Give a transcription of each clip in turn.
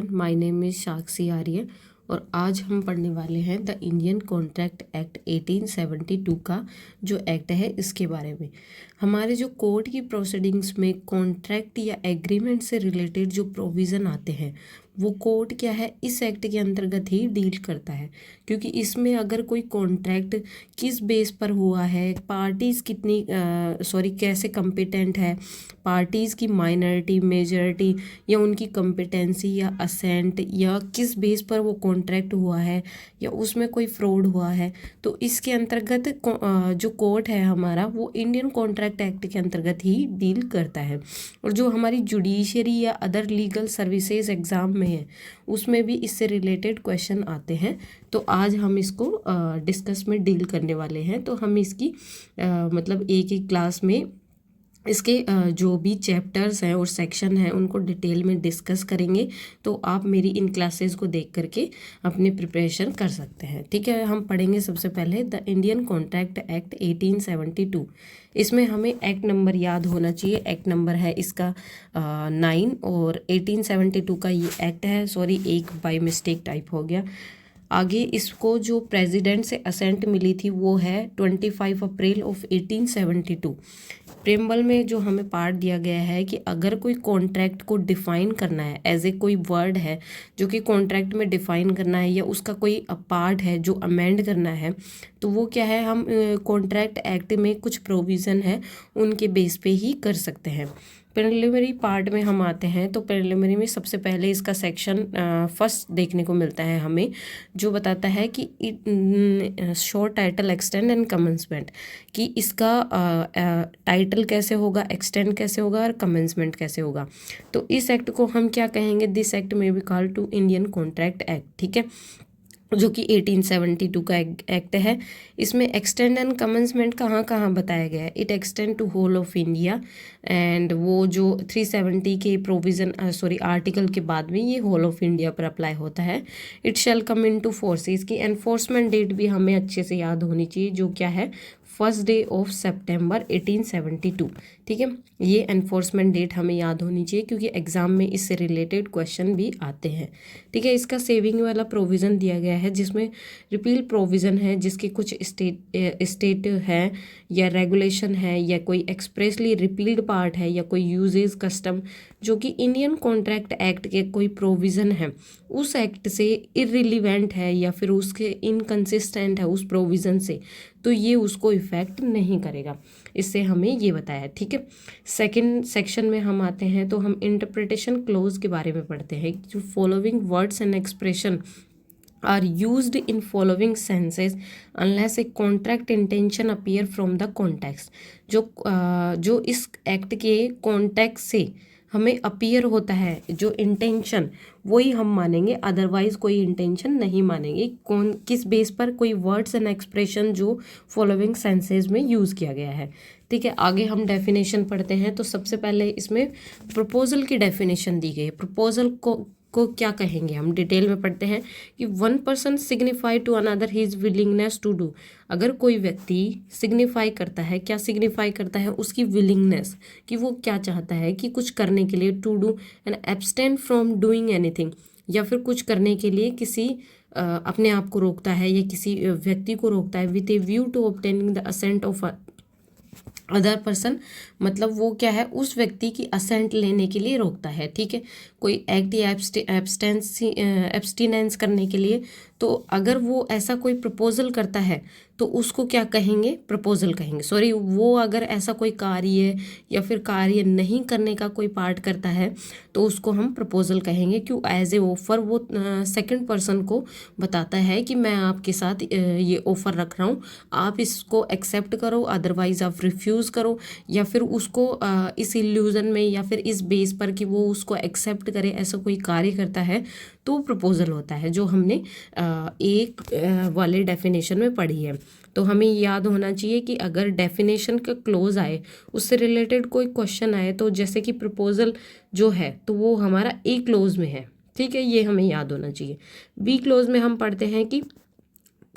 My name is साक्षी आर्य और आज हम पढ़ने वाले हैं द इंडियन कॉन्ट्रैक्ट एक्ट 1872 का जो एक्ट है इसके बारे में। हमारे जो कोर्ट की प्रोसीडिंग्स में कॉन्ट्रैक्ट या एग्रीमेंट से रिलेटेड जो प्रोविज़न आते हैं वो कोर्ट क्या है इस एक्ट के अंतर्गत ही डील करता है, क्योंकि इसमें अगर कोई कॉन्ट्रैक्ट किस बेस पर हुआ है, पार्टीज़ कितनी कैसे कम्पिटेंट है, पार्टीज़ की माइनॉरिटी मेजॉरिटी या उनकी कम्पिटेंसी या असेंट या किस बेस पर वो कॉन्ट्रैक्ट हुआ है या उसमें कोई फ्रॉड हुआ है, तो इसके अंतर्गत जो कोर्ट है हमारा वो इंडियन कॉन्ट्रैक्ट एक्ट के अंतर्गत ही डील करता है। और जो हमारी जुडिशरी या अदर लीगल सर्विसेज एग्ज़ाम में है उसमें भी इससे रिलेटेड क्वेश्चन आते हैं, तो आज हम इसको डिस्कस में डील करने वाले हैं। तो हम इसकी मतलब एक एक क्लास में इसके जो भी चैप्टर्स हैं और सेक्शन हैं उनको डिटेल में डिस्कस करेंगे, तो आप मेरी इन क्लासेस को देख करके अपनी प्रिपरेशन कर सकते हैं। ठीक है, हम पढ़ेंगे सबसे पहले द इंडियन कॉन्ट्रैक्ट एक्ट 1872। इसमें हमें एक्ट नंबर याद होना चाहिए। एक्ट नंबर है इसका 9 और 1872 का ये एक्ट है। सॉरी, एक बाय मिस्टेक टाइप हो गया। आगे इसको जो प्रेसिडेंट से असेंट मिली थी वो है 25 अप्रैल ऑफ 1872। प्रेम्बल में जो हमें पार्ट दिया गया है कि अगर कोई कॉन्ट्रैक्ट को डिफ़ाइन करना है, एज ए कोई वर्ड है जो कि कॉन्ट्रैक्ट में डिफ़ाइन करना है या उसका कोई पार्ट है जो अमेंड करना है, तो वो क्या है, हम कॉन्ट्रैक्ट एक्ट में कुछ प्रोविज़न है उनके बेस पे ही कर सकते हैं। प्रिलिमिनरी पार्ट में हम आते हैं, तो प्रिलिमिनरी में सबसे पहले इसका सेक्शन फर्स्ट देखने को मिलता है हमें, जो बताता है कि short title extend and commencement, कि इसका टाइटल कैसे होगा, एक्सटेंड कैसे होगा और कमेंसमेंट कैसे होगा। तो इस एक्ट को हम क्या कहेंगे, this act may be called to Indian Contract Act. ठीक है, जो कि 1872 का एक्ट है। इसमें एक्सटेंड एंड कमेंसमेंट कहाँ कहाँ बताया गया है, it extend to whole of India, and वो जो 370 के प्रोविज़न आर्टिकल के बाद में ये होल ऑफ इंडिया पर अप्लाई होता है। It shall come into force, इसकी एनफोर्समेंट डेट भी हमें अच्छे से याद होनी चाहिए, जो क्या है 1 डे ऑफ सितंबर 1872। ठीक है, ये एनफोर्समेंट डेट हमें याद होनी चाहिए क्योंकि एग्ज़ाम में इससे रिलेटेड क्वेश्चन भी आते हैं। ठीक है, इसका सेविंग वाला प्रोविज़न दिया गया है जिसमें रिपील प्रोविज़न है, जिसके कुछ स्टेट है या रेगुलेशन है या कोई एक्सप्रेसली रिपील्ड पार्ट है या कोई यूजेज कस्टम जो कि इंडियन कॉन्ट्रैक्ट एक्ट के कोई प्रोविज़न है उस एक्ट से इररिलेवेंट है या फिर उसके इनकंसिस्टेंट है उस प्रोविज़न से, तो ये उसको इफ़ेक्ट नहीं करेगा। इससे हमें ये बताया है। ठीक है, सेकंड सेक्शन में हम आते हैं, तो हम इंटरप्रिटेशन क्लोज के बारे में पढ़ते हैं। जो following words and expression are used in following senses unless a contract intention appear from the context। जो इस एक्ट के कॉन्टेक्स्ट से हमें अपीयर होता है जो इंटेंशन, वही हम मानेंगे, अदरवाइज कोई इंटेंशन नहीं मानेंगे। कौन किस बेस पर, कोई वर्ड्स एंड एक्सप्रेशन जो फॉलोइंग सेंसेस में यूज़ किया गया है। ठीक है, आगे हम डेफिनेशन पढ़ते हैं। तो सबसे पहले इसमें प्रपोजल की डेफिनेशन दी गई है। प्रपोजल को क्या कहेंगे, हम डिटेल में पढ़ते हैं कि 1 person signify to another his willingness to do. अगर कोई व्यक्ति सिग्निफाई करता है, क्या सिग्निफाई करता है, उसकी विलिंगनेस, कि वो क्या चाहता है कि कुछ करने के लिए, to do and abstain from doing anything, या फिर कुछ करने के लिए किसी अपने आप को रोकता है या किसी व्यक्ति को रोकता है, with a view to obtaining the assent of other person, मतलब वो क्या है, उस व्यक्ति की असेंट लेने के लिए रोकता है। ठीक है, कोई एक्ट या एब्सटिनेंस करने के लिए, तो अगर वो ऐसा कोई प्रपोजल करता है तो उसको क्या कहेंगे, प्रपोजल कहेंगे। सॉरी, वो अगर ऐसा कोई कार्य या फिर कार्य नहीं करने का कोई पार्ट करता है तो उसको हम प्रपोजल कहेंगे। क्यों, एज ए ऑफर वो सेकंड पर्सन को बताता है कि मैं आपके साथ ये ऑफ़र रख रहा हूँ, आप इसको एक्सेप्ट करो, अदरवाइज आप रिफ्यूज़ करो, या फिर उसको इस इल्यूज़न में या फिर इस बेस पर कि वो उसको एक्सेप्ट करे, ऐसा कोई कार्य करता है तो प्रपोजल होता है, जो हमने एक वाले डेफिनेशन में पढ़ी है। तो हमें याद होना चाहिए कि अगर डेफिनेशन का क्लोज आए, उससे रिलेटेड कोई क्वेश्चन आए, तो जैसे कि प्रपोजल जो है तो वो हमारा ए क्लोज में है। ठीक है, ये हमें याद होना चाहिए। बी क्लोज में हम पढ़ते हैं कि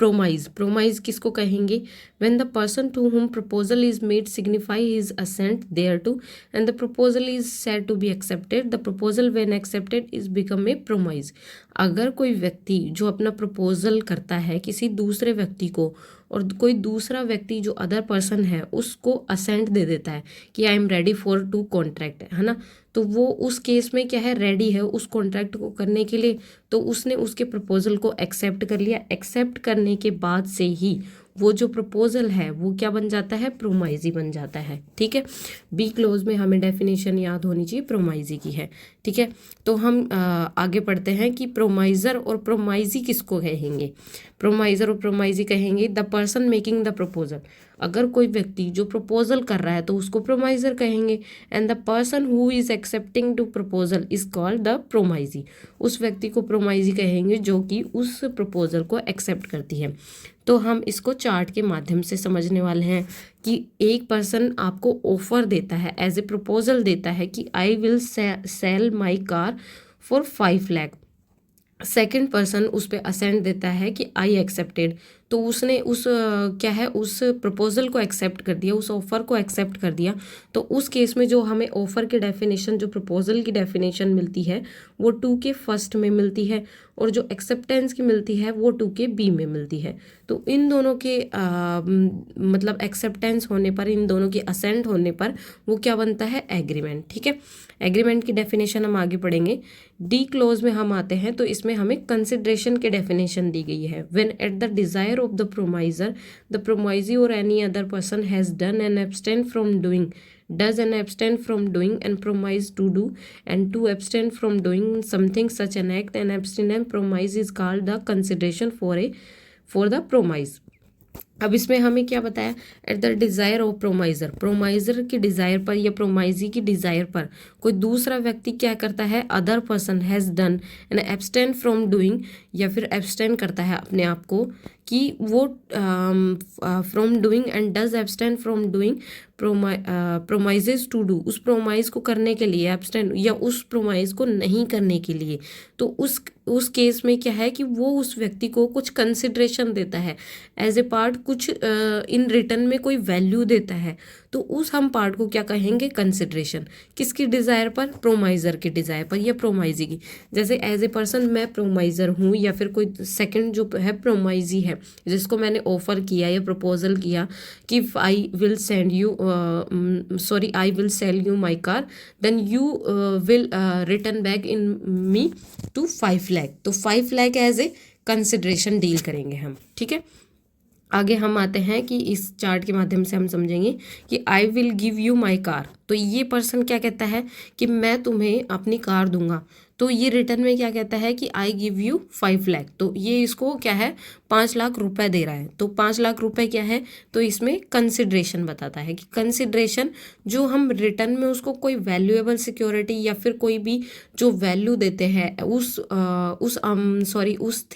प्रोमाइज। प्रोमाइज किसको कहेंगे? When the person to whom proposal is made signify his assent thereto and the proposal is said to be accepted, the proposal when accepted is become a promise. अगर कोई व्यक्ति जो अपना proposal करता है किसी दूसरे व्यक्ति को और कोई दूसरा व्यक्ति जो अदर पर्सन है उसको असेंट दे देता है कि I am ready for to contract, है ना, तो वो उस केस में क्या है, रेडी है उस कॉन्ट्रैक्ट को करने के लिए, तो उसने उसके प्रपोजल को एक्सेप्ट कर लिया। एक्सेप्ट करने के बाद से ही वो जो प्रपोजल है वो क्या बन जाता है, प्रोमाइजी बन जाता है। ठीक है, बी क्लोज में हमें डेफिनेशन याद होनी चाहिए प्रोमाइजी की है। ठीक है, तो हम आगे पढ़ते हैं कि प्रोमाइजर और प्रोमाइजी किसको कहेंगे। प्रोमाइजर और प्रोमाइजी कहेंगे the person making the proposal. अगर कोई व्यक्ति जो प्रपोजल कर रहा है तो उसको प्रोमाइजर कहेंगे। And the person who is accepting to proposal is called the promisee. उस व्यक्ति को प्रोमाइजी कहेंगे जो कि उस प्रपोजल को एक्सेप्ट करती है। तो हम इसको चार्ट के माध्यम से समझने वाले हैं कि एक पर्सन आपको ऑफर देता है, एज ए प्रपोजल देता है कि I will sell my car for 5 lakh. Second person उस पर असेंट देता है कि आई एक्सेप्टेड, तो उसने उस क्या है उस प्रपोजल को एक्सेप्ट कर दिया, उस ऑफ़र को एक्सेप्ट कर दिया। तो उस केस में जो हमें ऑफ़र की डेफिनेशन, जो प्रपोजल की डेफिनेशन मिलती है वो 2 के फर्स्ट में मिलती है और जो एक्सेप्टेंस की मिलती है वो 2 के बी में मिलती है। तो इन दोनों के मतलब एक्सेप्टेंस होने पर, इन दोनों के असेंट होने पर वो क्या बनता है, एग्रीमेंट। ठीक है, एग्रीमेंट की डेफिनेशन हम आगे पढ़ेंगे। डी क्लोज में हम आते हैं तो इसमें हमें कंसिडरेशन की डेफिनेशन दी गई है। When at the desire of the promiser, the promisee or any other person has done and abstain from doing, does and abstain from doing and promise to do and to abstain from doing something such an act and abstain and promise is called the consideration for the promise। अब इसमें हमें क्या बताया, at the desire of प्रोमाइज़र, प्रोमाइज़र की desire पर या प्रोमाइजी की desire पर कोई दूसरा व्यक्ति क्या करता है, other person has done and abstain from doing, या फिर एब्सटेन करता है अपने आप को कि वो from doing and does abstain from doing promises to do, उस प्रोमाइज को करने के लिए एब्सटेन, या उस प्रोमाइज को नहीं करने के लिए। तो उस केस में क्या है कि वो उस व्यक्ति को कुछ कंसिडरेशन देता है एज ए पार्ट, कुछ इन रिटर्न में कोई वैल्यू देता है। तो उस हम पार्ट को क्या कहेंगे, कंसिडरेशन। किसकी डिज़ायर पर, प्रोमाइज़र की डिज़ायर पर या प्रोमाइजी की। जैसे एज ए पर्सन मैं प्रोमाइज़र हूँ या फिर कोई सेकंड जो है प्रोमाइजी है जिसको मैंने ऑफर किया या प्रपोजल किया कि I will send you I will sell you my car, then you will return back in me to 5 lakh. तो 5 lakh as a consideration deal करेंगे हम। ठीक है, आगे हम आते हैं कि इस चार्ट के माध्यम से हम समझेंगे कि I will give you my car. तो ये पर्सन क्या कहता है कि मैं तुम्हें अपनी कार दूंगा, तो ये रिटर्न में क्या कहता है कि आई गिव यू 5 लाख। तो ये इसको क्या है, 5 लाख रुपए दे रहा है। तो 5 लाख रुपए क्या है, तो इसमें कंसिडरेशन बताता है कि कंसिडरेशन जो हम रिटर्न में उसको कोई वैल्यूएबल सिक्योरिटी या फिर कोई भी जो वैल्यू देते हैं उस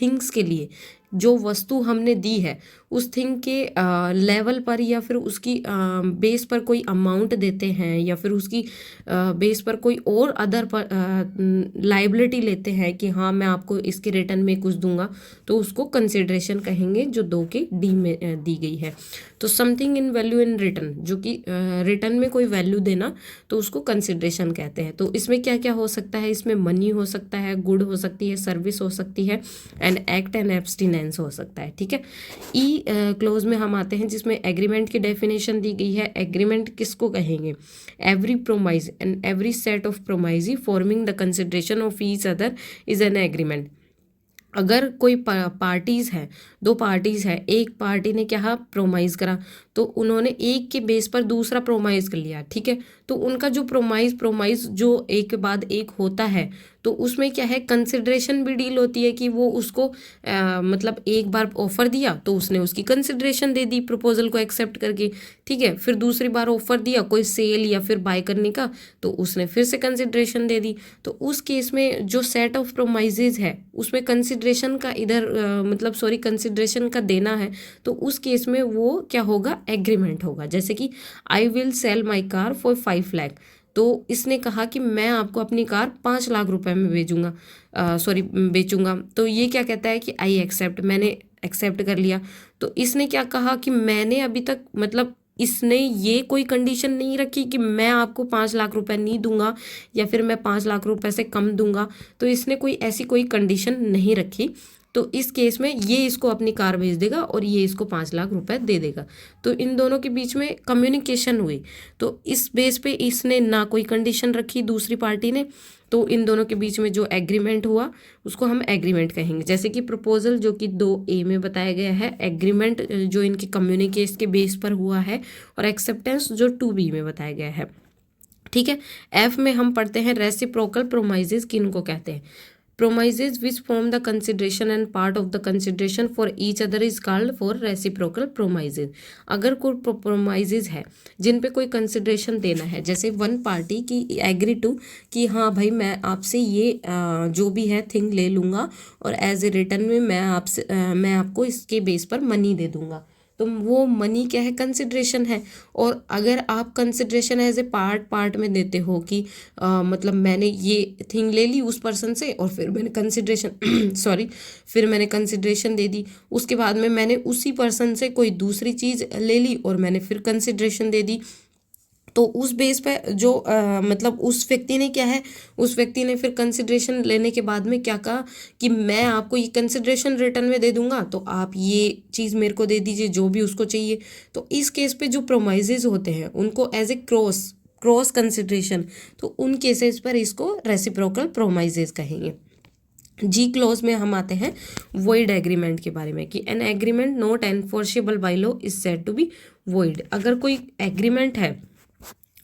थिंग्स के लिए, जो वस्तु हमने दी है उस थिंग के लेवल पर या फिर उसकी बेस पर कोई अमाउंट देते हैं या फिर उसकी बेस पर कोई और अदर लाइबिलिटी लेते हैं कि हाँ मैं आपको इसके रिटर्न में कुछ दूंगा, तो उसको कंसिडरेशन कहेंगे जो 2 के डी में दी गई है। तो something in value in return, जो कि रिटर्न में कोई वैल्यू देना, तो उसको कंसिडरेशन कहते हैं। तो इसमें क्या क्या हो सकता है, इसमें मनी हो सकता है, गुड हो सकती है, सर्विस हो सकती है, एंड एक्ट एंड एब्सटिनेंस हो सकता है। ठीक है, ई क्लोज में हम आते हैं जिसमें एग्रीमेंट की डेफिनेशन दी गई है। एग्रीमेंट किसको कहेंगे, every promise and every set of promisee forming the consideration of each other is an agreement. अगर कोई पार्टीज़ है, 2 पार्टीज़ है, एक पार्टी ने क्या प्रोमाइज़ करा, तो उन्होंने एक के बेस पर दूसरा प्रोमाइज़ कर लिया। ठीक है, तो उनका जो प्रोमाइज़ जो एक के बाद एक होता है, तो उसमें क्या है, कंसिडरेशन भी डील होती है कि वो उसको मतलब एक बार ऑफ़र दिया तो उसने उसकी कंसिडरेशन दे दी प्रपोजल को एक्सेप्ट करके। ठीक है, फिर दूसरी बार ऑफ़र दिया कोई सेल या फिर बाय करने का, तो उसने फिर से कंसिडरेशन दे दी। तो उस केस में जो सेट ऑफ प्रोमाइजेज है उसमें कंसिडरेशन का कंसिडरेशन का देना है, तो उस केस में वो क्या होगा, एग्रीमेंट होगा। जैसे कि I will sell my car for 5 lakh, तो इसने कहा कि मैं आपको अपनी कार 5 लाख रुपए में बेचूंगा। तो ये क्या कहता है कि आई एक्सेप्ट, मैंने एक्सेप्ट कर लिया। तो इसने क्या कहा कि मैंने अभी तक मतलब इसने ये कोई कंडीशन नहीं रखी कि मैं आपको 5 लाख रुपए नहीं दूंगा या फिर मैं 5 लाख रुपए से कम दूंगा। तो इसने कोई ऐसी कोई कंडीशन नहीं रखी। तो इस केस में ये इसको अपनी कार भेज देगा और ये इसको 5 लाख रुपए दे देगा। तो इन दोनों के बीच में कम्युनिकेशन हुई। तो इस बेस पे इसने ना कोई कंडीशन रखी दूसरी पार्टी ने। तो इन दोनों के बीच में जो एग्रीमेंट हुआ उसको हम एग्रीमेंट कहेंगे। जैसे कि प्रपोजल जो कि 2A में बताया गया है, एग्रीमेंट जो इनके कम्युनिकेशन के बेस पर हुआ है, और एक्सेप्टेंस जो 2B में बताया गया है। ठीक है। F में हम पढ़ते हैं रेसिप्रोकल प्रोमाइजेज किनको कहते हैं। Promises which form the consideration and part of the consideration for each other is called for reciprocal promises। अगर कोई प्रोमाइजेज है जिन पे कोई कंसिडरेशन देना है, जैसे वन पार्टी की एग्री टू कि हाँ भाई मैं आपसे ये जो भी है थिंग ले लूँगा और एज ए रिटर्न में मैं आपको इसके बेस पर मनी दे दूँगा। तो वो मनी क्या है, कंसिडरेशन है। और अगर आप कंसिडरेशन एज ए पार्ट में देते हो कि मतलब मैंने ये थिंग ले ली उस पर्सन से और फिर मैंने कंसिडरेशन फिर मैंने कंसिडरेशन दे दी, उसके बाद में मैंने उसी पर्सन से कोई दूसरी चीज़ ले ली और मैंने फिर कंसिडरेशन दे दी। तो उस बेस पे जो मतलब उस व्यक्ति ने क्या है, उस व्यक्ति ने फिर कंसिडरेशन लेने के बाद में क्या कहा कि मैं आपको ये कंसिडरेशन रिटर्न में दे दूंगा, तो आप ये चीज़ मेरे को दे दीजिए जो भी उसको चाहिए। तो इस केस पे जो प्रोमाइजेज होते हैं उनको एज ए क्रॉस कंसिडरेशन, तो उन केसेस पर इसको रेसिप्रोकल प्रोमाइजेज कहेंगे। जी क्लोज में हम आते हैं वॉइड एग्रीमेंट के बारे में कि an agreement not enforceable by law is said to be void. अगर कोई एग्रीमेंट है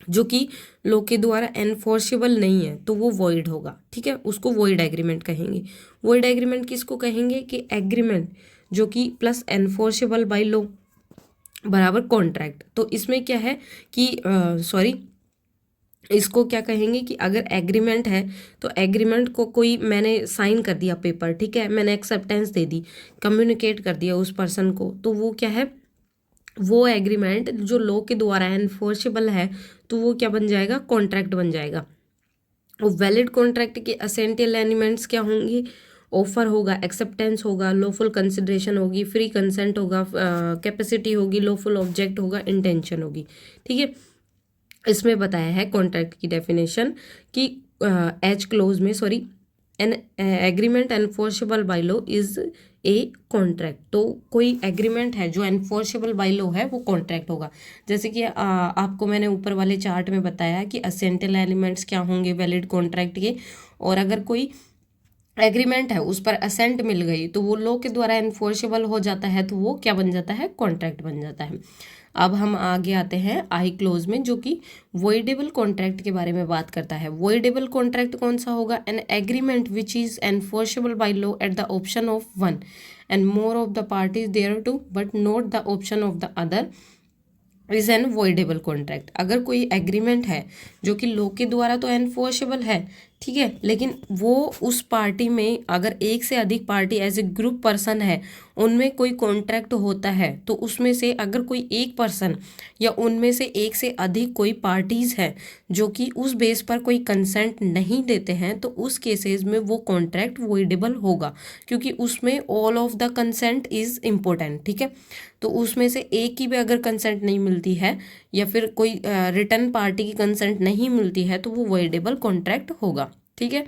जो कि लॉ के द्वारा एनफोर्सेबल नहीं है तो वो वॉइड होगा। ठीक है, उसको वॉइड एग्रीमेंट कहेंगे। वॉइड एग्रीमेंट किसको कहेंगे कि एग्रीमेंट जो कि प्लस एनफोर्सेबल बाय लॉ बराबर कॉन्ट्रैक्ट। तो इसमें क्या है कि इसको क्या कहेंगे कि अगर एग्रीमेंट है तो एग्रीमेंट को कोई मैंने साइन कर दिया पेपर, ठीक है, मैंने एक्सेप्टेंस दे दी, कम्युनिकेट कर दिया उस पर्सन को, तो वो क्या है, वो एग्रीमेंट जो लॉ के द्वारा एनफोर्सेबल है तो वो क्या बन जाएगा, कॉन्ट्रैक्ट बन जाएगा। और वैलिड कॉन्ट्रैक्ट के एसेंशियल एलिमेंट्स क्या होंगे, ऑफर होगा, एक्सेप्टेंस होगा, लॉफुल कंसिडरेशन होगी, फ्री कंसेंट होगा, कैपेसिटी होगी, लॉफुल ऑब्जेक्ट होगा, इंटेंशन होगी। ठीक है, इसमें बताया है कॉन्ट्रैक्ट की डेफिनेशन कि एच क्लोज में an agreement enforceable by law is a contract. तो कोई एग्रीमेंट है जो एनफोर्सेबल बाय लॉ है वो कॉन्ट्रैक्ट होगा। जैसे कि आपको मैंने ऊपर वाले चार्ट में बताया कि असेंशियल एलिमेंट्स क्या होंगे वैलिड कॉन्ट्रैक्ट के, और अगर कोई एग्रीमेंट है उस पर असेंट मिल गई तो वो लॉ के द्वारा एनफोर्सेबल हो जाता है, तो वो क्या बन जाता है, कॉन्ट्रैक्ट बन जाता है। अब हम आगे आते हैं आई क्लोज में जो कि वॉइडेबल कॉन्ट्रैक्ट के बारे में बात करता है। वॉइडेबल कॉन्ट्रैक्ट कौन सा होगा, an agreement which is enforceable by law at the option of one and more of the parties thereto but not the option of the other is an voidable contract. अगर कोई agreement है जो कि law के द्वारा तो enforceable है, ठीक है, लेकिन वो उस पार्टी में अगर एक से अधिक party as a group person है उनमें कोई कॉन्ट्रैक्ट होता है, तो उसमें से अगर कोई एक पर्सन या उनमें से एक से अधिक कोई पार्टीज है जो कि उस बेस पर कोई कंसेंट नहीं देते हैं, तो उस केसेस में वो कॉन्ट्रैक्ट वॉइडेबल होगा, क्योंकि उसमें all of the consent is important. ठीक है, तो उसमें से एक की भी अगर कंसेंट नहीं मिलती है या फिर कोई रिटर्न पार्टी की कंसेंट नहीं मिलती है तो वो वॉइडेबल कॉन्ट्रैक्ट होगा। ठीक है,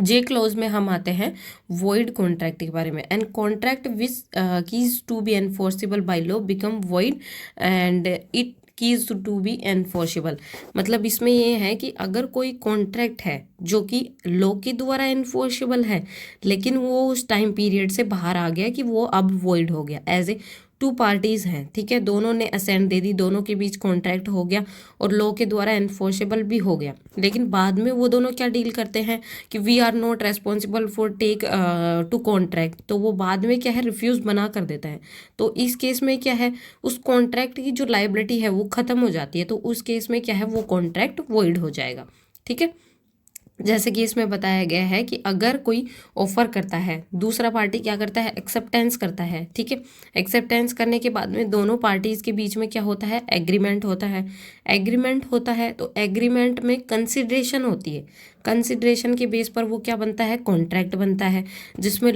जे क्लोज में हम आते हैं वॉइड कॉन्ट्रैक्ट के बारे में। And contract which ceases to be enforceable by law become void and it ceases to be enforceable. मतलब इसमें ये है कि अगर कोई कॉन्ट्रैक्ट है जो कि लॉ के द्वारा एनफोर्सेबल है लेकिन वो उस टाइम पीरियड से बाहर आ गया कि वो अब वॉइड हो गया, एज ए टू पार्टीज हैं, ठीक है, दोनों ने असेंट दे दी, दोनों के बीच कॉन्ट्रैक्ट हो गया और लॉ के द्वारा एनफोर्सेबल भी हो गया, लेकिन बाद में वो दोनों क्या डील करते हैं कि we are not responsible for take to contract, तो वो बाद में क्या है, रिफ्यूज बना कर देता है। तो इस केस में क्या है, उस कॉन्ट्रैक्ट की जो लाइबिलिटी है वो खत्म हो जाती है, तो उस केस में क्या है, वो कॉन्ट्रैक्ट वॉइड हो जाएगा। ठीक है, जैसे कि इसमें बताया गया है कि अगर कोई ऑफर करता है, दूसरा पार्टी क्या करता है, एक्सेप्टेंस करता है, ठीक है। एक्सेप्टेंस करने के बाद में दोनों पार्टीज के बीच में क्या होता है, एग्रीमेंट होता है। एग्रीमेंट होता है तो एग्रीमेंट में कंसिडरेशन होती है। कंसिडरेशन के बेस पर वो क्या बनता है, कॉन्ट्रैक्ट बनता है, जिसमें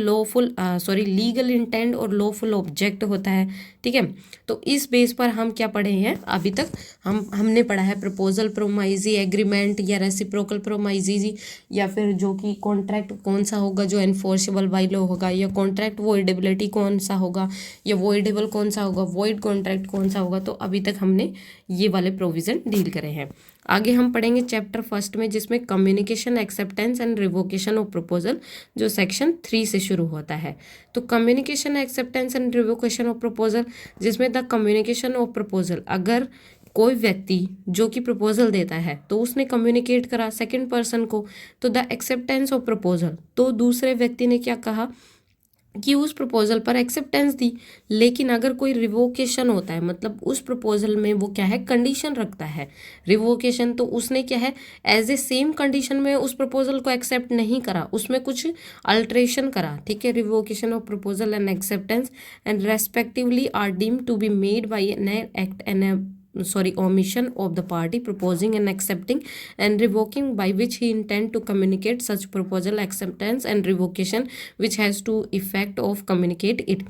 लीगल इंटेंट और लॉफुल ऑब्जेक्ट होता है, ठीक है। तो इस बेस पर हम क्या पढ़े हैं अभी तक, हमने पढ़ा है प्रपोजल, प्रोमाइजी, एग्रीमेंट या रेसिप्रोकल प्रोमाइजी, या फिर जो कि कॉन्ट्रैक्ट कौन सा होगा जो एनफोर्सेबल बाय लॉ होगा, या कॉन्ट्रैक्ट वॉइडेबिलिटी कौन सा होगा, या वॉइडेबल कौन सा होगा, वॉइड कॉन्ट्रैक्ट कौन सा होगा। तो अभी तक हमने ये वाले प्रोविजन डील करे हैं। आगे हम पढ़ेंगे चैप्टर फर्स्ट में, जिसमें communication, acceptance and revocation of proposal, जो सेक्शन 3 से शुरू होता है। तो communication, acceptance and revocation of proposal, जिसमें द कम्युनिकेशन ऑफ प्रपोजल, अगर कोई व्यक्ति जो कि प्रपोजल देता है तो उसने कम्युनिकेट करा सेकंड पर्सन को, तो द एक्सेप्टेंस ऑफ प्रपोजल, तो दूसरे व्यक्ति ने क्या कहा कि उस प्रपोजल पर एक्सेप्टेंस दी। लेकिन अगर कोई रिवोकेशन होता है, मतलब उस प्रपोजल में वो क्या है, कंडीशन रखता है, रिवोकेशन, तो उसने क्या है, एज ए सेम कंडीशन में उस प्रपोजल को एक्सेप्ट नहीं करा, उसमें कुछ अल्ट्रेशन करा, ठीक है। Revocation of proposal and acceptance and respectively are deemed to be made by an act an omission of the party proposing and accepting and revoking by which he intend to communicate such proposal, acceptance and revocation which has to effect of communicate it।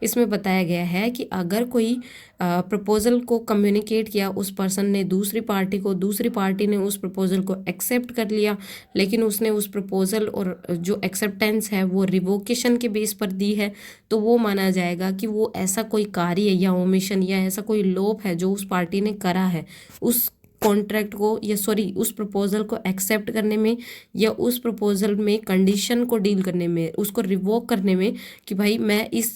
इसमें बताया गया है कि अगर कोई proposal को communicate किया उस पर्सन ने दूसरी पार्टी को, दूसरी पार्टी ने उस प्रपोजल को एक्सेप्ट कर लिया, लेकिन उसने उस प्रपोजल और जो एक्सेप्टेंस है वो रिवोकेशन के बेस पर दी है, तो वो माना जाएगा कि वो ऐसा कोई कार्य या ओमिशन या ऐसा कोई लोप है जो उस पार्टी ने करा है उस कॉन्ट्रैक्ट को उस प्रपोजल को एक्सेप्ट करने में, या उस प्रपोजल में कंडीशन को डील करने में, उसको रिवोक करने में, कि भाई मैं इस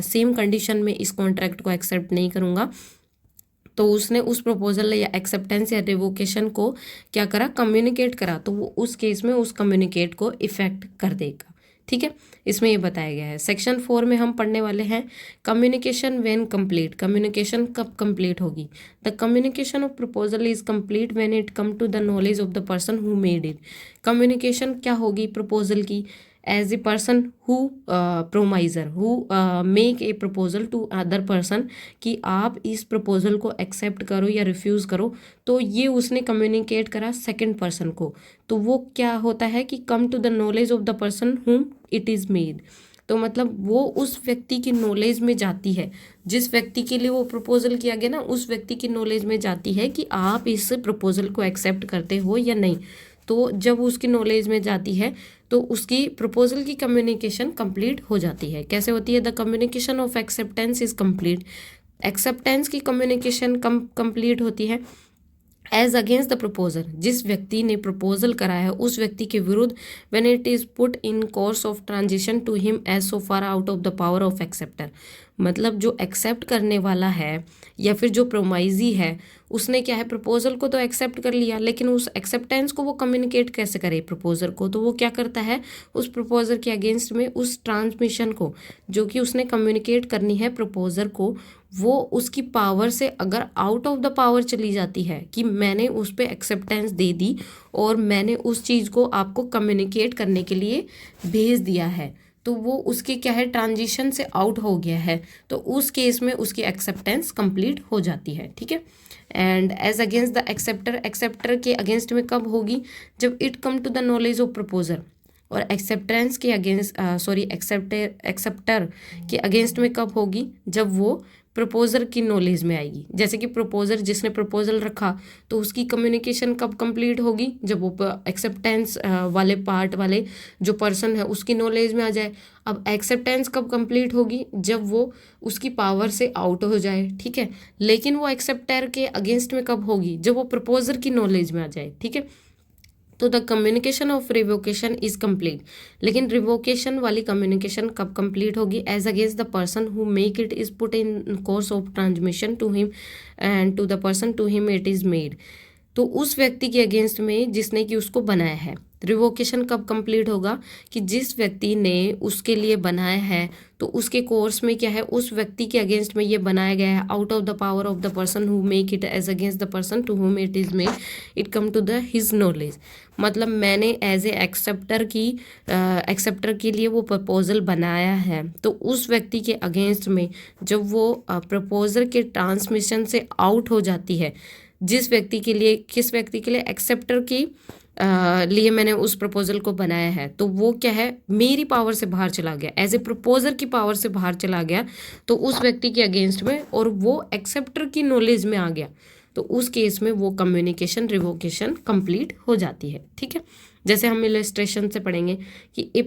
सेम कंडीशन में इस कॉन्ट्रैक्ट को एक्सेप्ट नहीं करूँगा। तो उसने उस प्रपोजल या एक्सेप्टेंस या रिवोकेशन को क्या करा, कम्युनिकेट करा, तो वो उस केस में उस कम्युनिकेट को इफेक्ट कर देगा, ठीक है। इसमें ये बताया गया है। सेक्शन 4 में हम पढ़ने वाले हैं कम्युनिकेशन व्हेन कंप्लीट, कम्युनिकेशन कब कंप्लीट होगी। The communication of proposal is complete when it come to the knowledge of the person who made it. Communication क्या होगी प्रपोजल की, as a person who promiser who make a proposal to other person, कि आप इस proposal को accept करो या refuse करो, तो ये उसने कम्युनिकेट करा सेकंड पर्सन को, तो वो क्या होता है कि come to the knowledge of the person whom it is made. तो मतलब वो उस व्यक्ति की नॉलेज में जाती है, जिस व्यक्ति के लिए वो प्रपोजल किया गया ना, उस व्यक्ति की नॉलेज में जाती है कि आप इस प्रपोजल को एक्सेप्ट करते हो या नहीं। तो जब उसकी नॉलेज में जाती है तो उसकी प्रपोजल की कम्युनिकेशन कंप्लीट हो जाती है। कैसे होती है, the communication of acceptance is complete, acceptance की कम्युनिकेशन कंप्लीट होती है एज अगेंस्ट द प्रपोजर, जिस व्यक्ति ने प्रपोजल कराया है उस व्यक्ति के विरुद्ध, when it is put in course of transition to him as so far out of the power of acceptor. मतलब जो एक्सेप्ट करने वाला है या फिर जो प्रोमाइजी है, उसने क्या है, प्रपोजल को तो एक्सेप्ट कर लिया, लेकिन उस एक्सेप्टेंस को वो कम्युनिकेट कैसे करे प्रपोजर को, तो वो क्या करता है, उस प्रपोजर के अगेंस्ट में उस ट्रांसमिशन को जो कि उसने कम्युनिकेट करनी है प्रपोजर को, वो उसकी पावर से अगर आउट ऑफ द पावर चली जाती है कि मैंने उस पर एक्सेप्टेंस दे दी और मैंने उस चीज़ को आपको कम्युनिकेट करने के लिए भेज दिया है, तो वो उसके क्या है, ट्रांजिशन से आउट हो गया है, तो उस केस में उसकी एक्सेप्टेंस कंप्लीट हो जाती है, ठीक है। And as against the acceptor, acceptor के अगेंस्ट में कब होगी, जब it come to the knowledge of proposer, और एक्सेप्टेंस के अगेंस्ट एक्सेप्टर के अगेंस्ट में कब होगी, जब वो प्रपोजर की नॉलेज में आएगी। जैसे कि प्रपोजर जिसने प्रपोजल रखा तो उसकी कम्युनिकेशन कब कंप्लीट होगी, जब वो एक्सेप्टेंस वाले पार्ट वाले जो पर्सन है उसकी नॉलेज में आ जाए। अब एक्सेप्टेंस कब कंप्लीट होगी, जब वो उसकी पावर से आउट हो जाए, ठीक है। लेकिन वो एक्सेप्टर के अगेंस्ट में कब होगी, जब वो प्रपोजर की नॉलेज में आ जाए, ठीक है। तो the communication of revocation is complete, लेकिन रिवोकेशन वाली कम्युनिकेशन कब कंप्लीट होगी, as against the person who make it is put in course of transmission to him and to the person to him it is made. तो उस व्यक्ति के against में जिसने कि उसको बनाया है। रिवोकेशन कब कंप्लीट होगा कि जिस व्यक्ति ने उसके लिए बनाया है तो उसके कोर्स में क्या है, उस व्यक्ति के अगेंस्ट में ये बनाया गया है, out of the power of the person who make it as against the person to whom it is made, it come to the his knowledge. मतलब मैंने एज ए एक्सेप्टर के लिए वो प्रपोजल बनाया है, तो उस व्यक्ति के अगेंस्ट में जब वो प्रपोजल के ट्रांसमिशन से आउट हो जाती है, जिस व्यक्ति के लिए, किस व्यक्ति के लिए, एक्सेप्टर की लिए मैंने उस प्रपोजल को बनाया है, तो वो क्या है, मेरी पावर से बाहर चला गया, एज ए प्रपोजर की पावर से बाहर चला गया, तो उस व्यक्ति के अगेंस्ट में, और वो एक्सेप्टर की नॉलेज में आ गया, तो उस केस में वो कम्युनिकेशन रिवोकेशन कंप्लीट हो जाती है। ठीक है, जैसे हम इलस्ट्रेशन से पढ़ेंगे कि ए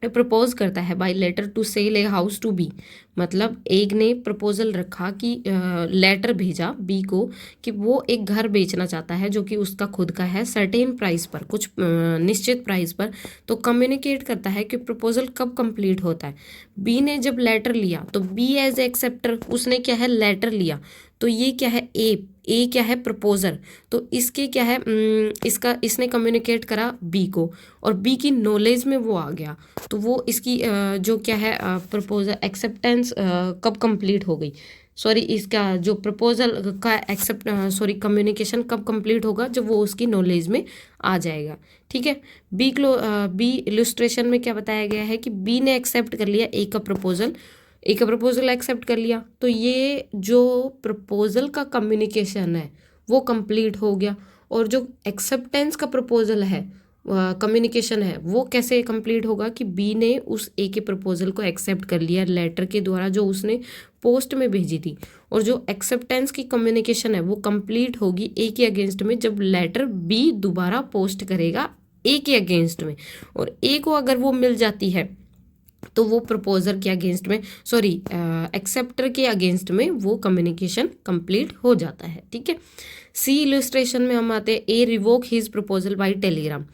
प्रपोज करता है by letter to sell a house to B. मतलब एक ने प्रपोजल रखा कि लेटर भेजा बी को कि वो एक घर बेचना चाहता है जो कि उसका खुद का है, सर्टेन प्राइस पर, कुछ निश्चित प्राइस पर। तो कम्युनिकेट करता है कि प्रपोजल कब कंप्लीट होता है। बी ने जब लेटर लिया तो बी एज एक्सेप्टर उसने क्या है, लेटर लिया, तो ये क्या है, ए क्या है, प्रपोजर, तो इसके क्या है, इसने कम्युनिकेट करा बी को, और बी की नॉलेज में वो आ गया, तो वो इसकी जो क्या है प्रपोजल एक्सेप्टेंस कब कंप्लीट हो गई, सॉरी इसका जो प्रपोजल का कम्युनिकेशन कब कंप्लीट होगा, जब वो उसकी नॉलेज में आ जाएगा। ठीक है, बी इलस्ट्रेशन में क्या बताया गया है कि बी ने एक्सेप्ट कर लिया ए का प्रपोजल एक्सेप्ट कर लिया, तो ये जो प्रपोजल का कम्युनिकेशन है वो कंप्लीट हो गया, और जो एक्सेप्टेंस का प्रपोजल है कम्युनिकेशन है वो कैसे कंप्लीट होगा कि बी ने उस ए के प्रपोजल को एक्सेप्ट कर लिया लेटर के द्वारा जो उसने पोस्ट में भेजी थी, और जो एक्सेप्टेंस की कम्युनिकेशन है वो कंप्लीट होगी ए के अगेंस्ट में जब लेटर बी दोबारा पोस्ट करेगा ए के अगेंस्ट में, और ए को अगर वो मिल जाती है तो वो प्रपोजर के अगेंस्ट में, एक्सेप्टर के अगेंस्ट में वो कम्युनिकेशन कंप्लीट हो जाता है। ठीक है, सी इलस्ट्रेशन में हम आते हैं, A revoke his proposal by telegram.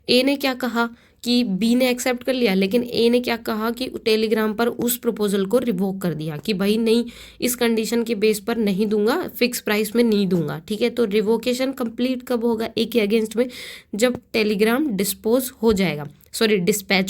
A ने क्या कहा कि बी ने एक्सेप्ट कर लिया, लेकिन ए ने क्या कहा कि टेलीग्राम पर उस प्रपोजल को रिवोक कर दिया कि भाई नहीं, इस कंडीशन के बेस पर नहीं दूंगा, फिक्स प्राइस में नहीं दूंगा। ठीक है, तो रिवोकेशन कंप्लीट कब होगा ए के अगेंस्ट में, जब टेलीग्राम डिस्पैच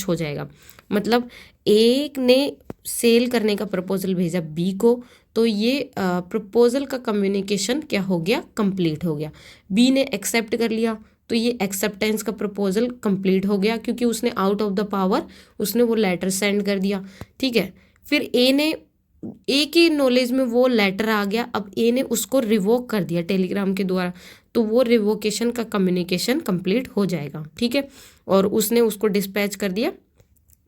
हो जाएगा। मतलब एक ने सेल करने का प्रपोजल भेजा बी को, तो ये प्रपोजल का कम्युनिकेशन क्या हो गया, कंप्लीट हो गया। बी ने एक्सेप्ट कर लिया, तो ये एक्सेप्टेंस का प्रपोजल कंप्लीट हो गया, क्योंकि उसने आउट ऑफ द पावर उसने वो लेटर सेंड कर दिया। ठीक है, फिर ए की नॉलेज में वो लेटर आ गया, अब ए ने उसको रिवोक कर दिया टेलीग्राम के द्वारा, तो वो रिवोकेशन का कम्युनिकेशन कंप्लीट हो जाएगा। ठीक है, और उसने उसको डिस्पैच कर दिया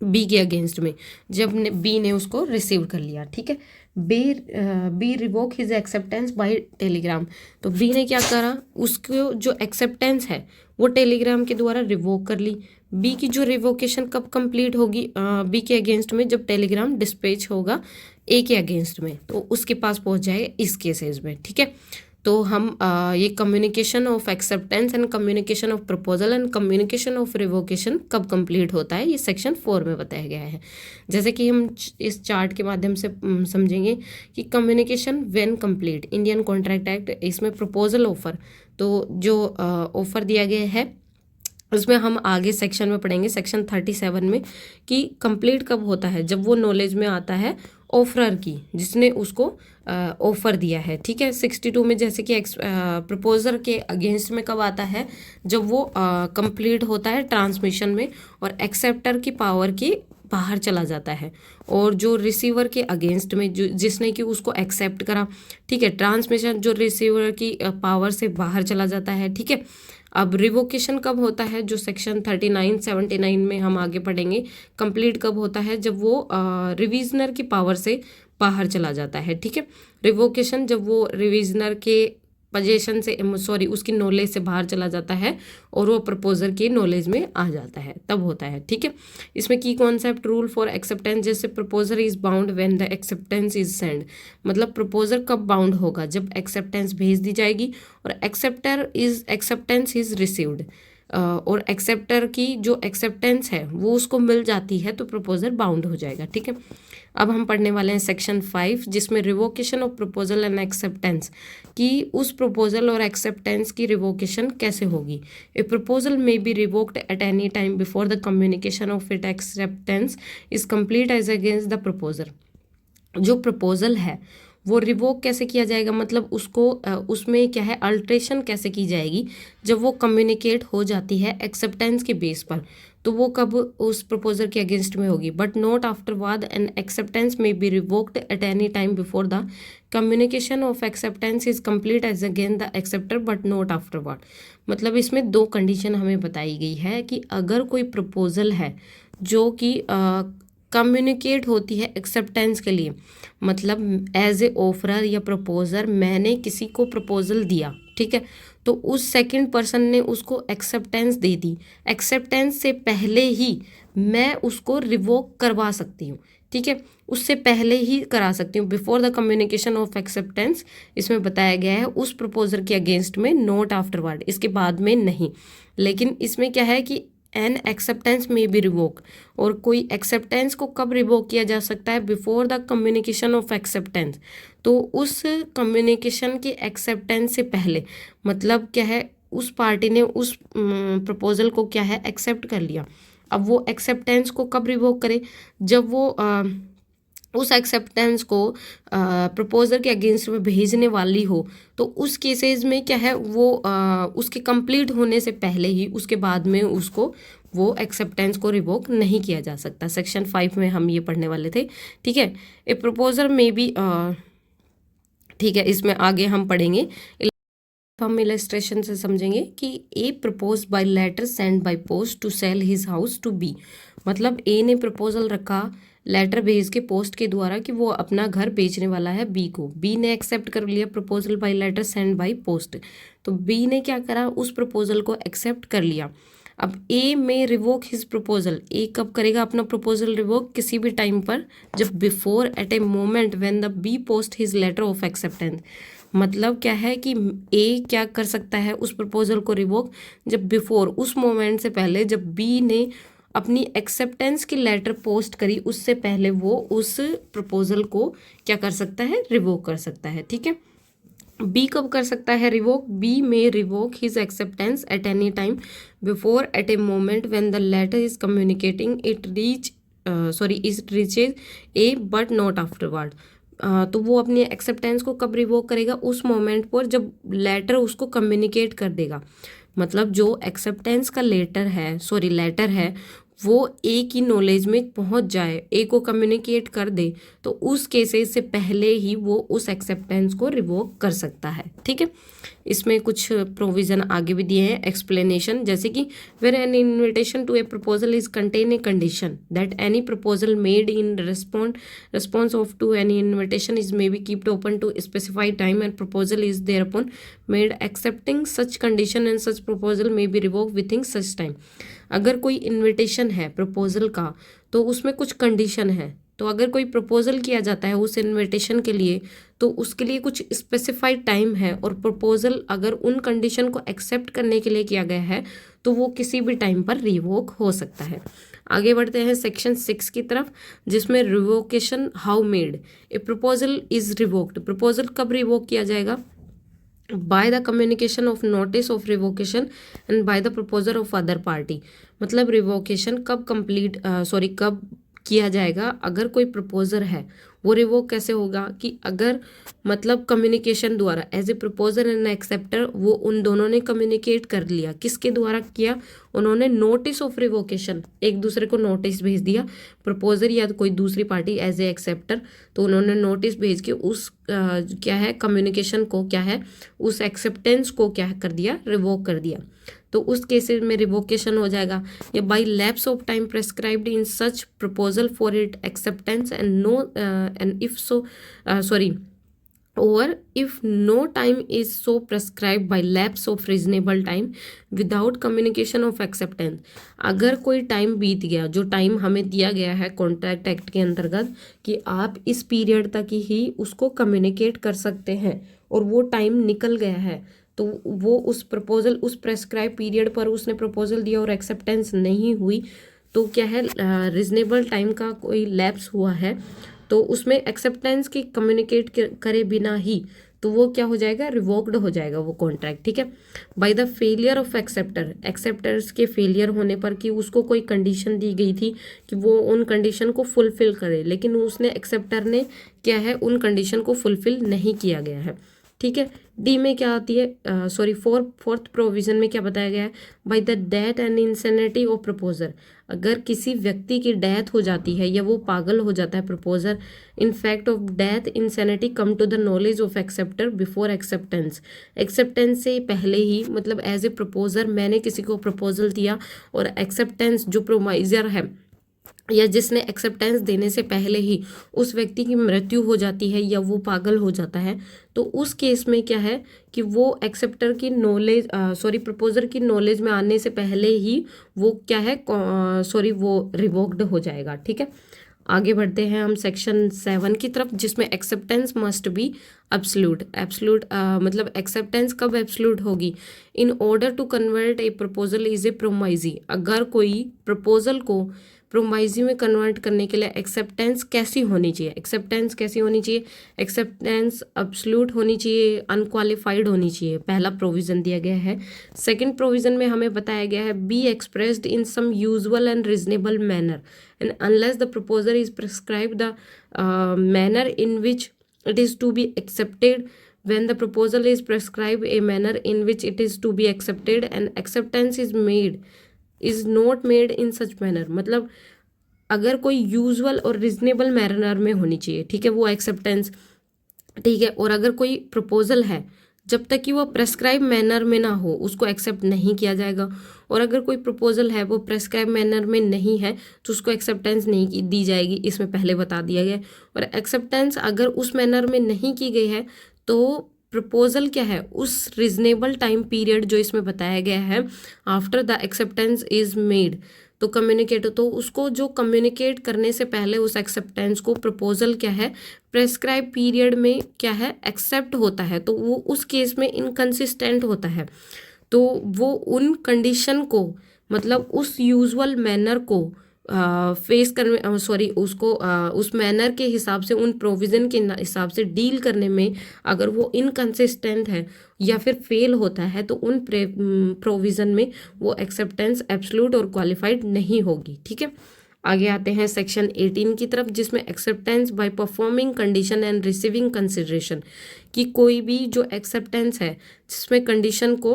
बी के अगेंस्ट में जब बी ने उसको रिसीव कर लिया। ठीक है, B revoke his acceptance by telegram, तो बी ने क्या करा, उसको जो एक्सेप्टेंस है वो टेलीग्राम के द्वारा रिवोक कर ली। बी की जो रिवोकेशन कब कंप्लीट होगी बी के अगेंस्ट में, जब टेलीग्राम डिस्पैच होगा ए के अगेंस्ट में, तो उसके पास पहुंच जाएगा इस केसेस में। ठीक है, तो हम ये communication of acceptance and communication of proposal and communication of revocation कब कंप्लीट होता है, ये सेक्शन 4 में बताया गया है। जैसे कि हम इस चार्ट के माध्यम से समझेंगे कि communication when complete, Indian Contract act, इसमें प्रपोजल ऑफर, तो जो ऑफर दिया गया है उसमें हम आगे सेक्शन में पढ़ेंगे, सेक्शन 37 में, कि कंप्लीट कब होता है, जब वो नॉलेज में आता है ऑफरर की, जिसने उसको ऑफर दिया है। ठीक है, 62 में जैसे कि प्रपोजर के अगेंस्ट में कब आता है, जब वो कंप्लीट होता है ट्रांसमिशन में और एक्सेप्टर की पावर की बाहर चला जाता है, और जो रिसीवर के अगेंस्ट में जो जिसने कि उसको एक्सेप्ट करा, ठीक है, ट्रांसमिशन जो रिसीवर की पावर से बाहर चला जाता है। ठीक है, अब रिवोकेशन कब होता है, जो सेक्शन 39 79 में हम आगे पढ़ेंगे, कंप्लीट कब होता है, जब वो रिविजनर की पावर से बाहर चला जाता है। ठीक है, रिवोकेशन जब वो रिविजनर के पोजीशन से, उसकी नॉलेज से बाहर चला जाता है और वो प्रपोजर की नॉलेज में आ जाता है, तब होता है। ठीक है, इसमें की कॉन्सेप्ट रूल फॉर एक्सेप्टेंस, जैसे proposer is bound when the acceptance is send, मतलब प्रपोजर कब बाउंड होगा, जब एक्सेप्टेंस भेज दी जाएगी और एक्सेप्टेंस इज रिसीव्ड, और एक्सेप्टर की जो एक्सेप्टेंस है वो उसको मिल जाती है, तो प्रपोजर बाउंड हो जाएगा। ठीक है, अब हम पढ़ने वाले हैं सेक्शन 5 जिसमें revocation of proposal and acceptance, कि उस प्रपोजल और एक्सेप्टेंस की रिवोकेशन कैसे होगी। A proposal may be revoked at any time before the communication of it acceptance is complete as against the proposer. जो प्रपोजल है वो रिवोक कैसे किया जाएगा, मतलब उसको उसमें क्या है अल्ट्रेशन कैसे की जाएगी जब वो कम्युनिकेट हो जाती है एक्सेप्टेंस के बेस पर, तो वो कब उस प्रपोजल के अगेंस्ट में होगी। But not afterward and acceptance may be revoked at any time before the communication of acceptance is complete as again the acceptor but not afterward. मतलब इसमें दो कंडीशन हमें बताई गई है कि अगर कोई प्रपोजल है जो कि कम्युनिकेट होती है एक्सेप्टेंस के लिए, मतलब एज ए ऑफरर या प्रपोजर मैंने किसी को प्रपोजल दिया, ठीक है, तो उस सेकंड पर्सन ने उसको एक्सेप्टेंस दे दी, एक्सेप्टेंस से पहले ही मैं उसको रिवोक करवा सकती हूँ, ठीक है, उससे पहले ही करा सकती हूँ, before the communication of acceptance इसमें बताया गया है उस प्रपोजर के अगेंस्ट में, नॉट आफ्टरवर्ड, इसके बाद में नहीं। लेकिन इसमें क्या है कि N acceptance may B revoke, और कोई एक्सेप्टेंस को कब रिवोक किया जा सकता है, before the communication of acceptance, तो उस कम्युनिकेशन के एक्सेप्टेंस से पहले, मतलब क्या है उस पार्टी ने उस प्रपोजल को क्या है एक्सेप्ट कर लिया। अब वो एक्सेप्टेंस को कब रिवोक करे, जब वो उस एक्सेप्टेंस को प्रपोजर के अगेंस्ट में भेजने वाली हो, तो उस केसेस में क्या है वो उसके कंप्लीट होने से पहले ही, उसके बाद में उसको वो एक्सेप्टेंस को रिवोक नहीं किया जा सकता। सेक्शन 5 में हम ये पढ़ने वाले थे, ठीक है। ए प्रपोजर में भी ठीक है, इसमें आगे हम पढ़ेंगे, हम इलस्ट्रेशन से समझेंगे कि A propose by letter send by post to sell his house to B, मतलब ए ने प्रपोजल रखा लेटर भेज के पोस्ट के द्वारा कि वो अपना घर बेचने वाला है बी को, बी ने एक्सेप्ट कर लिया proposal by letter send by post, तो बी ने क्या करा उस प्रपोजल को एक्सेप्ट कर लिया। अब ए में रिवोक हिज प्रपोजल, ए कब करेगा अपना प्रपोजल रिवोक, किसी भी टाइम पर जब before at a moment when the B post his letter of acceptance, मतलब क्या है कि ए क्या कर सकता है उस प्रपोजल को रिवोक जब बिफोर, उस मोमेंट से पहले जब बी ने अपनी एक्सेप्टेंस की लेटर पोस्ट करी, उससे पहले वो उस प्रपोजल को क्या कर सकता है रिवोक कर सकता है, ठीक है। बी कब कर सकता है revoke, B may revoke his acceptance at any time before at a moment when the letter is communicating it reaches A but not afterward. तो वो अपनी एक्सेप्टेंस को कब रिवोक करेगा, उस मोमेंट पर जब लेटर उसको कम्युनिकेट कर देगा, मतलब जो एक्सेप्टेंस का लेटर है वो ए की नॉलेज में पहुंच जाए, ए को कम्युनिकेट कर दे, तो उस केसेस से पहले ही वो उस एक्सेप्टेंस को रिवोक कर सकता है, ठीक है। इसमें कुछ प्रोविज़न आगे भी दिए हैं एक्सप्लेनेशन, जैसे कि where an invitation to a proposal is contain a condition that any proposal made in response of to any invitation is may be kept open to specified time and proposal is thereupon made accepting such condition and such proposal may be revoked within such time। अगर कोई invitation है proposal का तो उसमें कुछ condition है, तो अगर कोई प्रपोजल किया जाता है उस इन्विटेशन के लिए तो उसके लिए कुछ स्पेसिफाइड टाइम है, और प्रपोजल अगर उन कंडीशन को एक्सेप्ट करने के लिए किया गया है तो वो किसी भी टाइम पर रिवोक हो सकता है। आगे बढ़ते हैं सेक्शन 6 की तरफ, जिसमें revocation how made. A proposal is revoked, proposal कब रिवोक किया जाएगा, by the communication of notice of revocation and by the proposer of other party. मतलब रिवोकेशन कब कब किया जाएगा, अगर कोई प्रपोजर है वो रिवोक कैसे होगा कि अगर मतलब कम्युनिकेशन द्वारा, as a proposer and acceptor वो उन दोनों ने कम्युनिकेट कर लिया, किसके द्वारा किया, उन्होंने नोटिस ऑफ रिवोकेशन एक दूसरे को नोटिस भेज दिया, प्रपोजर या कोई दूसरी पार्टी एज ए एक्सेप्टर, तो उन्होंने नोटिस भेज के उस क्या है कम्युनिकेशन को क्या है उस एक्सेप्टेंस को क्या कर दिया रिवोक कर दिया, तो उस केसेस में रिवोकेशन हो जाएगा। या by lapse of time prescribed in such proposal for it acceptance and no and if so or if no time is so prescribed by lapse of reasonable time without communication of acceptance। अगर कोई time बीत गया, जो time हमें दिया गया है contract act के अंतर्गत कि आप इस पीरियड तक ही उसको कम्युनिकेट कर सकते हैं, और वो टाइम निकल गया है, तो वो उस प्रपोजल उस प्रेस्क्राइब पीरियड पर उसने प्रपोजल दिया और एक्सेप्टेंस नहीं हुई, तो क्या है रीजनेबल टाइम का कोई लैप्स हुआ है, तो उसमें एक्सेप्टेंस की कम्युनिकेट करे बिना ही तो वो क्या हो जाएगा, रिवोक्ड हो जाएगा वो कॉन्ट्रैक्ट, ठीक है। By the failure of acceptor, acceptors के फेलियर होने पर कि उसको कोई कंडीशन दी गई थी कि वो उन कंडीशन को फुलफिल करे, लेकिन उसने एक्सेप्टर ने क्या है उन कंडीशन को फुलफिल नहीं किया गया है, ठीक है। डी में क्या आती है, सॉरी फोर्थ प्रोविजन में क्या बताया गया है, by the death and insanity of proposer, अगर किसी व्यक्ति की डेथ हो जाती है या वो पागल हो जाता है proposer, in fact of death insanity come to the knowledge of acceptor before acceptance, acceptance से पहले ही, मतलब एज ए प्रपोजर मैंने किसी को प्रपोजल दिया और एक्सेप्टेंस जो प्रोमाइजर है या जिसने एक्सेप्टेंस देने से पहले ही उस व्यक्ति की मृत्यु हो जाती है या वो पागल हो जाता है, तो उस केस में क्या है कि वो एक्सेप्टर की नॉलेज प्रपोजर की नॉलेज में आने से पहले ही वो क्या है वो रिवोक्ड हो जाएगा, ठीक है। आगे बढ़ते हैं हम सेक्शन 7 की तरफ, जिसमें acceptance must be absolute, absolute मतलब एक्सेप्टेंस कब एब्सोल्यूट होगी, in order to convert a proposal is a promisee, अगर कोई प्रपोजल को प्रोमाइजी में कन्वर्ट करने के लिए एक्सेप्टेंस कैसी होनी चाहिए, एक्सेप्टेंस कैसी होनी चाहिए, एक्सेप्टेंस एब्सोल्यूट होनी चाहिए, अनक्वालिफाइड होनी चाहिए, पहला प्रोविज़न दिया गया है। सेकंड प्रोविज़न में हमें बताया गया है be expressed in some usual and reasonable manner and unless the proposer is prescribe the manner in which it is to be accepted, when the proposal is prescribed a manner in which it is to be accepted and acceptance is not made in such manner, मतलब अगर कोई usual और reasonable manner में होनी चाहिए, ठीक है, वो एक्सेप्टेंस, ठीक है। और अगर कोई प्रपोजल है जब तक कि वो प्रेस्क्राइब मैनर में ना हो उसको एक्सेप्ट नहीं किया जाएगा, और अगर कोई प्रपोजल है वो प्रेस्क्राइब मैनर में नहीं है तो उसको एक्सेप्टेंस नहीं दी जाएगी, इसमें पहले बता दिया गया। और एक्सेप्टेंस अगर उस मैनर में नहीं की गई है तो प्रपोजल क्या है, उस रिजनेबल टाइम पीरियड जो इसमें बताया गया है after the acceptance is made, तो कम्युनिकेट, तो उसको जो कम्युनिकेट करने से पहले उस एक्सेप्टेंस को प्रपोजल क्या है प्रेस्क्राइब पीरियड में क्या है एक्सेप्ट होता है, तो वो उस केस में इनकंसिस्टेंट होता है, तो वो उन कंडीशन को, मतलब उस यूजुअल मैनर को फेस करने उसको उस मैनर के हिसाब से, उन प्रोविज़न के हिसाब से डील करने में अगर वो इनकंसिस्टेंट है या फिर फेल होता है तो उन प्रोविज़न में वो एक्सेप्टेंस एब्सोल्यूट और क्वालिफाइड नहीं होगी, ठीक है। आगे आते हैं सेक्शन 18 की तरफ, जिसमें acceptance by performing condition and receiving consideration, कि कोई भी जो एक्सेप्टेंस है जिसमें कंडीशन को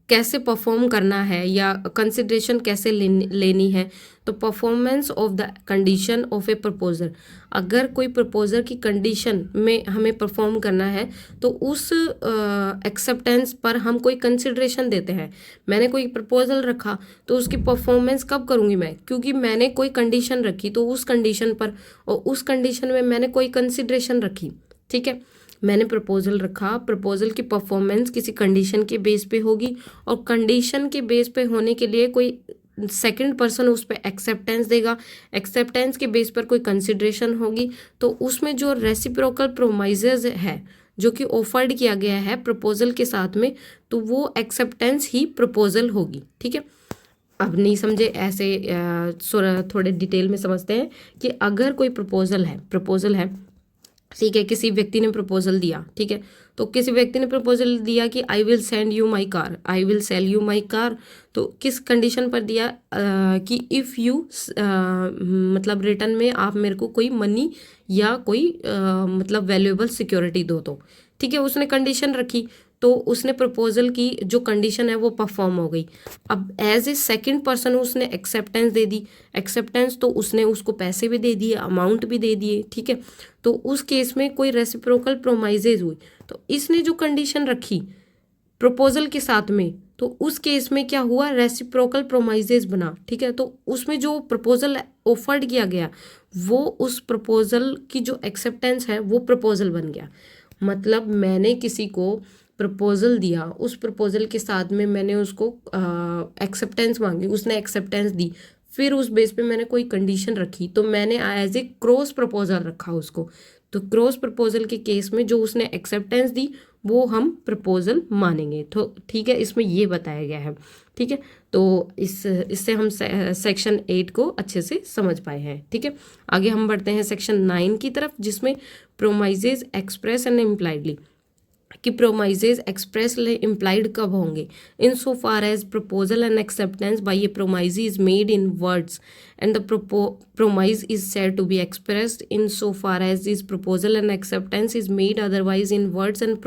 कैसे परफॉर्म करना है या कंसिडरेशन कैसे लेनी है, तो performance of the condition of A proposer, अगर कोई प्रपोजर की कंडीशन में हमें परफॉर्म करना है तो उस एक्सेप्टेंस पर हम कोई कंसिडरेशन देते हैं। मैंने कोई प्रपोजल रखा तो उसकी परफॉर्मेंस कब करूँगी मैं, क्योंकि मैंने कोई कंडीशन रखी, तो उस कंडीशन पर और उस कंडीशन में मैंने कोई कंसिडरेशन रखी, ठीक है। मैंने प्रपोजल रखा, प्रपोजल की परफॉर्मेंस किसी कंडीशन के बेस पे होगी और कंडीशन के बेस पे होने के लिए कोई सेकंड पर्सन उस पर एक्सेप्टेंस देगा, एक्सेप्टेंस के बेस पर कोई कंसिडरेशन होगी, तो उसमें जो रेसिप्रोकल प्रोमाइजेज है जो कि ऑफर्ड किया गया है प्रपोजल के साथ में, तो वो एक्सेप्टेंस ही प्रपोजल होगी, ठीक है। अब नहीं समझे ऐसे थोड़े डिटेल में समझते हैं कि अगर कोई प्रपोजल है ठीक है, किसी व्यक्ति ने प्रपोजल दिया, ठीक है, तो किसी व्यक्ति ने प्रपोजल दिया कि I will send you my car, I will sell you my car, तो किस कंडीशन पर दिया कि इफ़ यू मतलब रिटर्न में आप मेरे को कोई मनी या कोई मतलब वैल्यूएबल सिक्योरिटी दो, तो ठीक है, उसने कंडीशन रखी, तो उसने प्रपोजल की जो कंडीशन है वो परफॉर्म हो गई। अब एज ए सेकंड पर्सन उसने एक्सेप्टेंस दे दी, एक्सेप्टेंस तो उसने उसको पैसे भी दे दिए, अमाउंट भी दे दिए, ठीक है, तो उस केस में कोई रेसिप्रोकल प्रोमाइजेज हुई, तो इसने जो कंडीशन रखी प्रपोजल के साथ में, तो उस केस में क्या हुआ, रेसिप्रोकल प्रोमाइजेज बना, ठीक है। तो उसमें जो प्रपोजल ऑफर्ड किया गया वो उस प्रपोजल की जो एक्सेप्टेंस है वो प्रपोजल बन गया। मतलब मैंने किसी को प्रपोजल दिया, उस प्रपोजल के साथ में मैंने उसको एक्सेप्टेंस मांगी, उसने एक्सेप्टेंस दी, फिर उस बेस पे मैंने कोई कंडीशन रखी, तो मैंने एज ए क्रॉस प्रपोजल रखा उसको, तो क्रॉस प्रपोजल के केस में जो उसने एक्सेप्टेंस दी वो हम प्रपोजल मानेंगे, तो ठीक है, इसमें ये बताया गया है, ठीक है, तो इससे हम सेक्शन 8 को अच्छे से समझ पाए हैं। ठीक है, आगे हम बढ़ते हैं सेक्शन 9 की तरफ, जिसमें प्रोमाइजेज एक्सप्रेस एंड इम्प्लाइडली, कि प्रोमाइजेज एक्सप्रेसली इम्प्लाइड कब होंगे, in so far as proposal and acceptance by a promisee is made in words and the promise is said to be expressed in so far as this proposal and acceptance is made otherwise in words and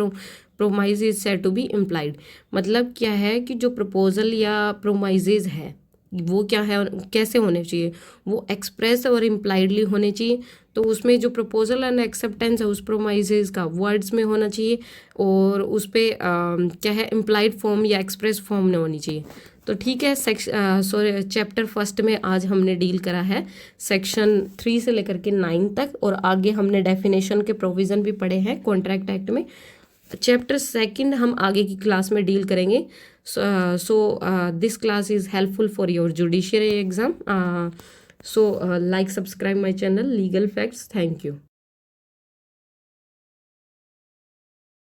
promise is said to be implied। मतलब क्या है कि जो proposal या प्रोमाइजेज है वो क्या है, कैसे होने चाहिए, वो एक्सप्रेस और इम्प्लाइडली होने चाहिए। तो उसमें जो प्रपोजल एंड एक्सेप्टेंस है उस प्रोमाइजेज का वर्ड्स में होना चाहिए, और उस पर क्या है, इम्प्लाइड फॉर्म या एक्सप्रेस फॉर्म में होनी चाहिए। तो ठीक है, चैप्टर फर्स्ट में आज हमने डील करा है सेक्शन 3 से लेकर के 9 तक, और आगे हमने डेफिनेशन के प्रोविज़न भी पढ़े हैं कॉन्ट्रैक्ट एक्ट में। चैप्टर सेकंड हम आगे की क्लास में डील करेंगे। So this class is helpful for your judiciary exam. So like, subscribe my channel Legal Facts. Thank you.